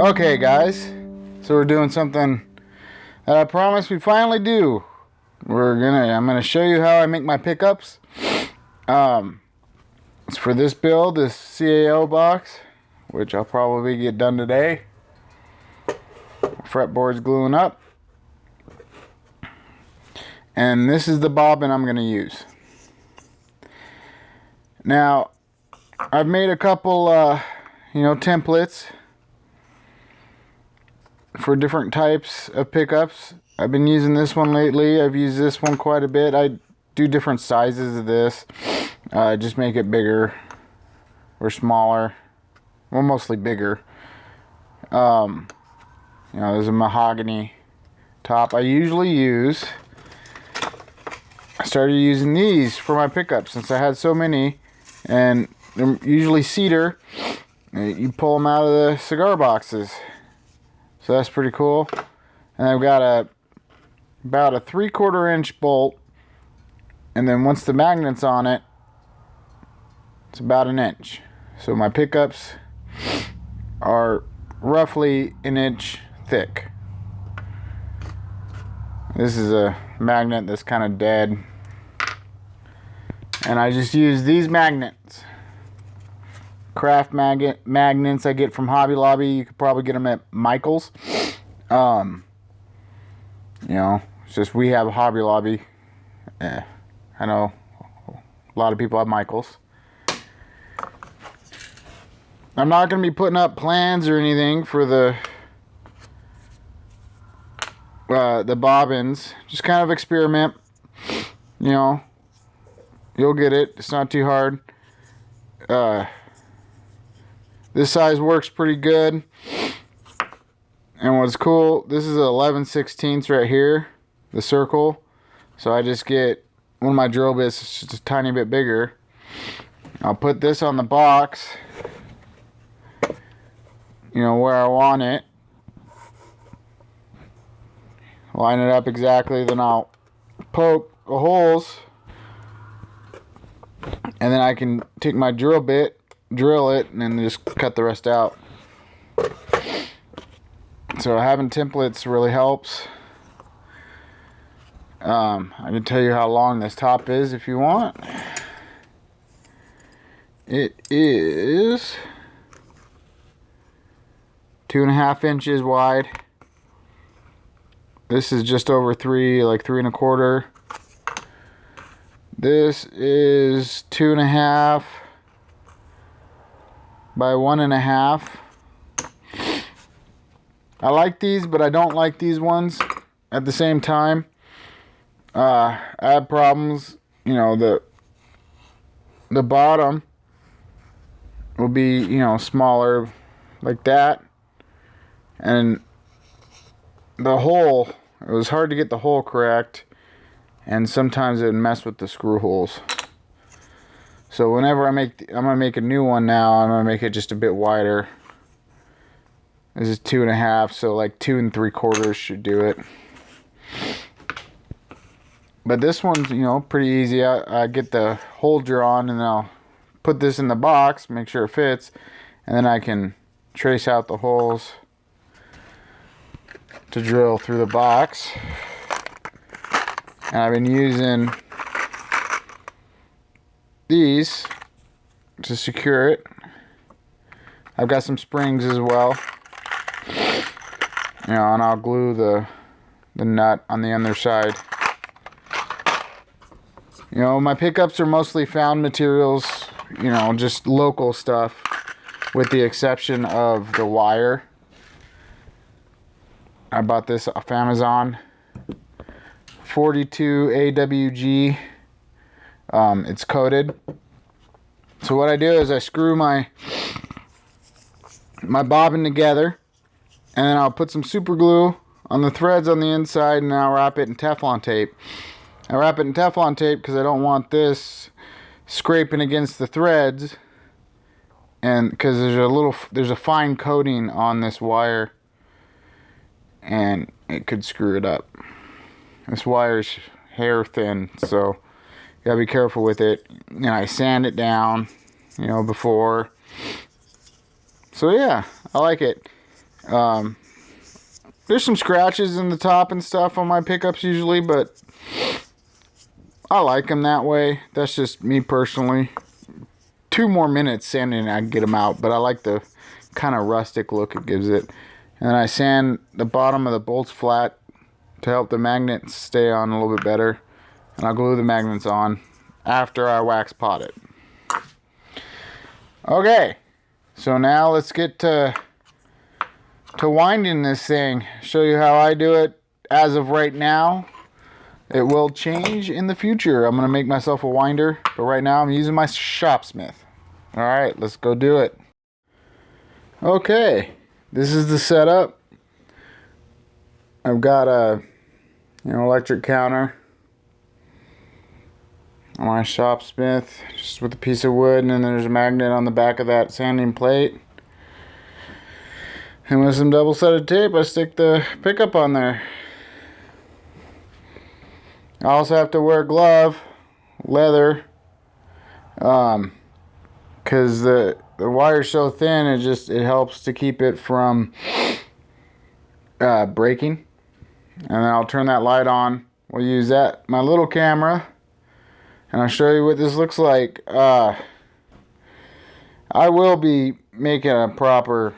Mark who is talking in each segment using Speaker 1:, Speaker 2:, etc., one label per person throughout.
Speaker 1: Okay guys, so we're doing something that I promised we'd finally do. I'm gonna show you how I make my pickups. It's for this build, this CAO box, which I'll probably get done today. Fretboard's gluing up. And this is the bobbin I'm gonna use. Now, I've made a couple templates for different types of pickups. I've been using this one lately. I've used this one quite a bit. I do different sizes of this. Just make it bigger or smaller. Well, mostly bigger. There's a mahogany top. I started using these for my pickups since I had so many, and they're usually cedar. You pull them out of the cigar boxes. So that's pretty cool. And I've got about a 3/4 inch bolt, and then once the magnet's on it, it's about 1 inch. So my pickups are roughly 1 inch thick. This is a magnet that's kind of dead, and I just use these magnets. Craft magnets I get from Hobby Lobby. You could probably get them at Michael's. It's just we have a Hobby Lobby. I know a lot of people have Michael's. I'm not going to be putting up plans or anything for the bobbins. Just kind of experiment. You'll get it. It's not too hard. This size works pretty good. And what's cool, this is 11/16 right here, the circle. So I just get one of my drill bits, it's just a tiny bit bigger. I'll put this on the box, where I want it. Line it up exactly, then I'll poke the holes. And then I can take my drill bit, drill it, and then just cut the rest out. So having templates really helps. I can tell you how long this top is if you want. It is 2.5 inches wide. This is just over 3, like 3 1/4. This is 2.5 by 1.5. I like these, but I don't like these ones at the same time. I have problems. The bottom will be, smaller like that. And the hole, it was hard to get the hole correct. And sometimes it would mess with the screw holes. So whenever I'm gonna make a new one now, I'm gonna make it just a bit wider. This is 2.5, so like 2 3/4 should do it. But this one's, pretty easy. I get the hole drawn, and then I'll put this in the box, make sure it fits, and then I can trace out the holes to drill through the box. And I've been using these to secure it. I've got some springs as well. And I'll glue the nut on the other side. My pickups are mostly found materials, just local stuff, with the exception of the wire. I bought this off Amazon. 42 AWG. It's coated. So what I do is I screw my bobbin together, and then I'll put some super glue on the threads on the inside, and I'll wrap it in Teflon tape. I wrap it in Teflon tape because I don't want this scraping against the threads, and because there's a fine coating on this wire, and it could screw it up. This wire's hair thin, so you gotta be careful with it. And I sand it down, before. So yeah, I like it. There's some scratches in the top and stuff on my pickups usually, but I like them that way. That's just me personally. 2 more minutes sanding and I can get them out, but I like the kind of rustic look it gives it. And then I sand the bottom of the bolts flat to help the magnets stay on a little bit better. And I'll glue the magnets on after I wax pot it. Okay, so now let's get to winding this thing. Show you how I do it as of right now. It will change in the future. I'm going to make myself a winder, but right now I'm using my shopsmith. Alright, let's go do it. Okay, this is the setup. I've got a electric counter on my shopsmith, just with a piece of wood, and then there's a magnet on the back of that sanding plate. And with some double-sided tape, I stick the pickup on there. I also have to wear a glove, leather, because the wire's so thin, it helps to keep it from breaking. And then I'll turn that light on. We'll use my little camera, and I'll show you what this looks like. I will be making a proper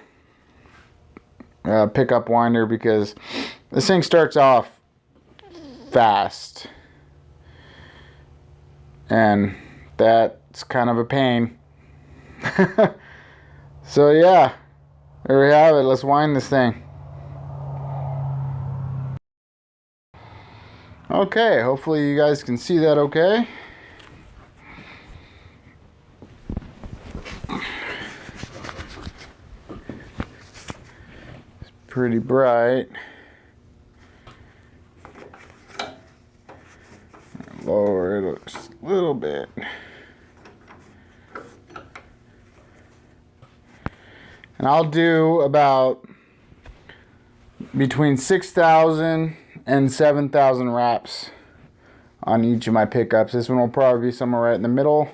Speaker 1: pickup winder because this thing starts off fast, and that's kind of a pain. So yeah, there we have it. Let's wind this thing. Okay, hopefully you guys can see that okay. It's pretty bright. Lower it just a little bit. And I'll do about between 6,000 and 7,000 wraps on each of my pickups. This one will probably be somewhere right in the middle.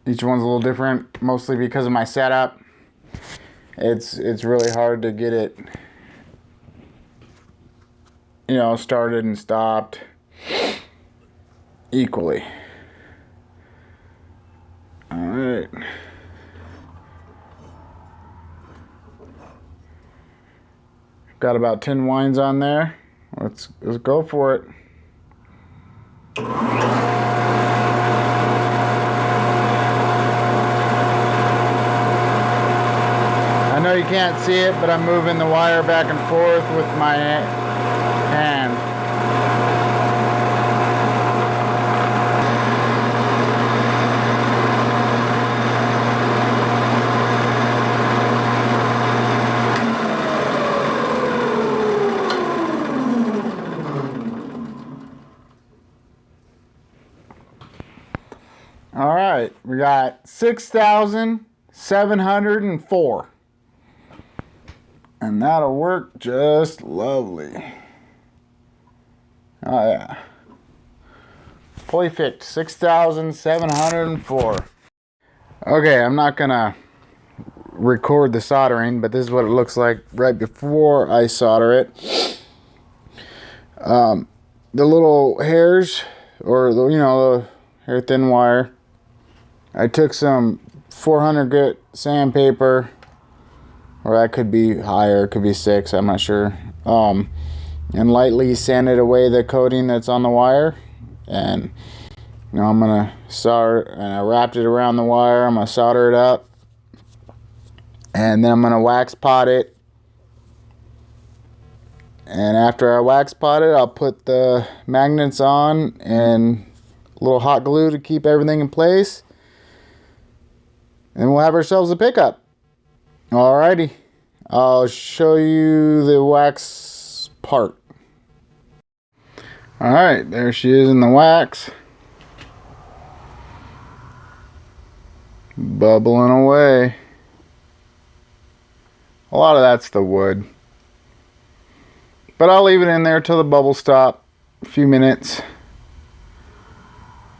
Speaker 1: Each one's a little different, mostly because of my setup. It's really hard to get it, started and stopped equally. All right. Got about 10 winds on there. Let's go for it. I know you can't see it, but I'm moving the wire back and forth with my hand. All right, we got 6,704. And that'll work just lovely. Oh yeah. Perfect, 6,704. Okay, I'm not gonna record the soldering, but this is what it looks like right before I solder it. The little hairs, or the hair thin wire, I took some 400 grit sandpaper, or that could be higher, it could be 6, I'm not sure, and lightly sanded away the coating that's on the wire. And I'm gonna solder, and I wrapped it around the wire. I'm gonna solder it up, and then I'm gonna wax pot it. And after I wax pot it, I'll put the magnets on and a little hot glue to keep everything in place. And we'll have ourselves a pickup. Alrighty, I'll show you the wax part. Alright, there she is in the wax. Bubbling away. A lot of that's the wood. But I'll leave it in there till the bubbles stop, a few minutes.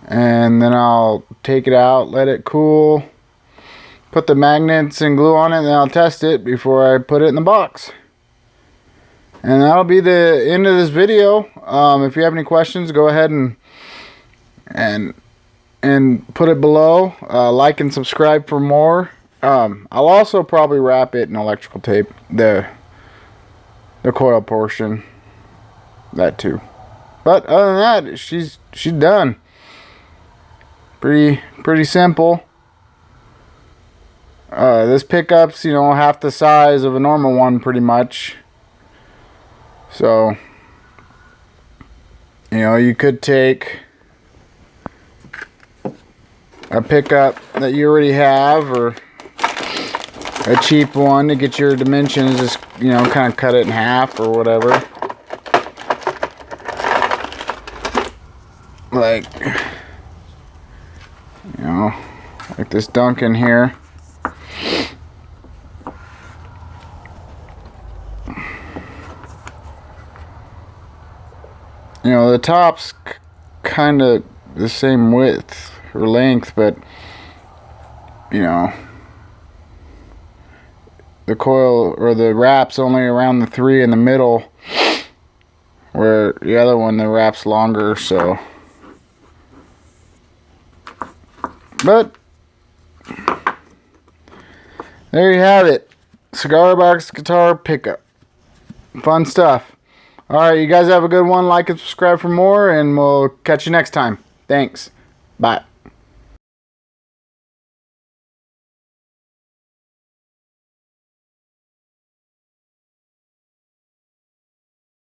Speaker 1: And then I'll take it out, let it cool. put the magnets and glue on it, and then I'll test it before I put it in the box. And that'll be the end of this video. If you have any questions, go ahead and put it below. Like and subscribe for more. I'll also probably wrap it in electrical tape, the coil portion, that too. But other than that, she's done. Pretty simple. This pickup's, you know, half the size of a normal one, pretty much. So, you know, you could take a pickup that you already have, or a cheap one to get your dimensions, just, you know, kind of cut it in half or whatever. Like, you know, like this Duncan here. You know, the top's kind of the same width or length, but, you know, the coil or the wrap's only around the 3 in the middle, where the other one, the wrap's longer, so. But there you have it. Cigar box guitar pickup. Fun stuff. Alright, you guys have a good one. Like and subscribe for more, and we'll catch you next time. Thanks. Bye.